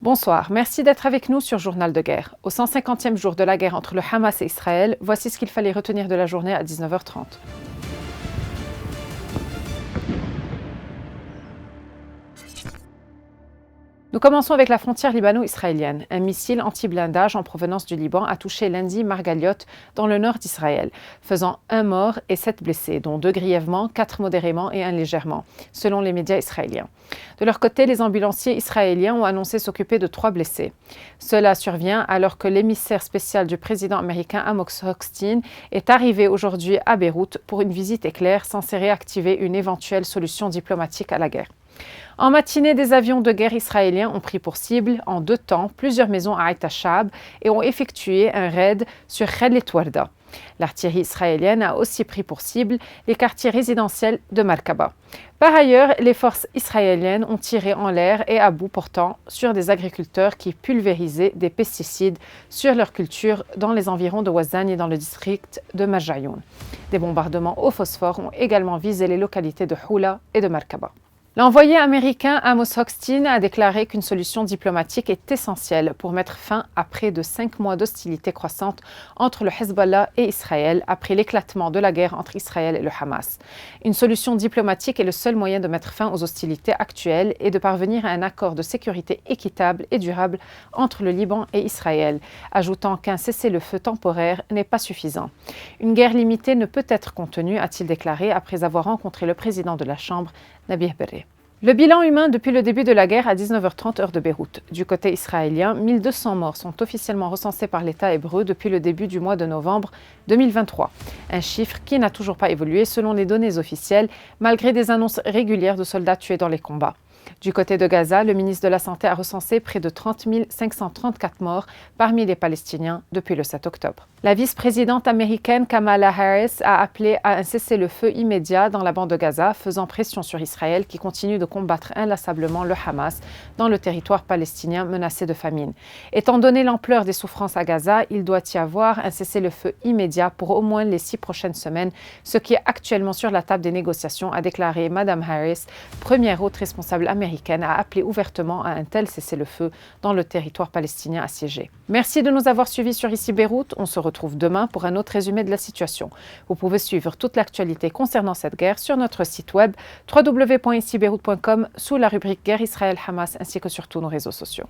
Bonsoir, merci d'être avec nous sur Journal de guerre. Au 150e jour de la guerre entre le Hamas et Israël, voici ce qu'il fallait retenir de la journée à 19h30. Nous commençons avec la frontière libano-israélienne. Un missile anti-blindage en provenance du Liban a touché lundi Margaliot, dans le nord d'Israël, faisant 1 mort et 7 blessés, dont 2 grièvement, 4 modérément et 1 légèrement, selon les médias israéliens. De leur côté, les ambulanciers israéliens ont annoncé s'occuper de 3 blessés. Cela survient alors que l'émissaire spécial du président américain Amos Hochstein est arrivé aujourd'hui à Beyrouth pour une visite éclair censée réactiver une éventuelle solution diplomatique à la guerre. En matinée, des avions de guerre israéliens ont pris pour cible, en 2 temps, plusieurs maisons à Aït Ashab et ont effectué un raid sur Khalit Warda. L'artillerie israélienne a aussi pris pour cible les quartiers résidentiels de Markaba. Par ailleurs, les forces israéliennes ont tiré en l'air et à bout portant sur des agriculteurs qui pulvérisaient des pesticides sur leurs cultures dans les environs de Ouazzane et dans le district de Majayoun. Des bombardements au phosphore ont également visé les localités de Houla et de Markaba. L'envoyé américain Amos Hochstein a déclaré qu'une solution diplomatique est essentielle pour mettre fin à près de 5 mois d'hostilité croissante entre le Hezbollah et Israël après l'éclatement de la guerre entre Israël et le Hamas. Une solution diplomatique est le seul moyen de mettre fin aux hostilités actuelles et de parvenir à un accord de sécurité équitable et durable entre le Liban et Israël, ajoutant qu'un cessez-le-feu temporaire n'est pas suffisant. Une guerre limitée ne peut être contenue, a-t-il déclaré après avoir rencontré le président de la Chambre, Nabih Berri. Le bilan humain depuis le début de la guerre à 19h30 heure de Beyrouth. Du côté israélien, 1200 morts sont officiellement recensés par l'État hébreu depuis le début du mois de novembre 2023. Un chiffre qui n'a toujours pas évolué selon les données officielles, malgré des annonces régulières de soldats tués dans les combats. Du côté de Gaza, le ministre de la Santé a recensé près de 30 534 morts parmi les Palestiniens depuis le 7 octobre. La vice-présidente américaine Kamala Harris a appelé à un cessez-le-feu immédiat dans la bande de Gaza, faisant pression sur Israël qui continue de combattre inlassablement le Hamas dans le territoire palestinien menacé de famine. Étant donné l'ampleur des souffrances à Gaza, il doit y avoir un cessez-le-feu immédiat pour au moins les 6 prochaines semaines, ce qui est actuellement sur la table des négociations, a déclaré Mme Harris, première haute responsable américaine à appeler ouvertement à un tel cessez-le-feu dans le territoire palestinien assiégé. Merci de nous avoir suivis sur Ici Beyrouth. On se retrouve demain pour un autre résumé de la situation. Vous pouvez suivre toute l'actualité concernant cette guerre sur notre site web www.icibeyrouth.com sous la rubrique Guerre Israël-Hamas ainsi que sur tous nos réseaux sociaux.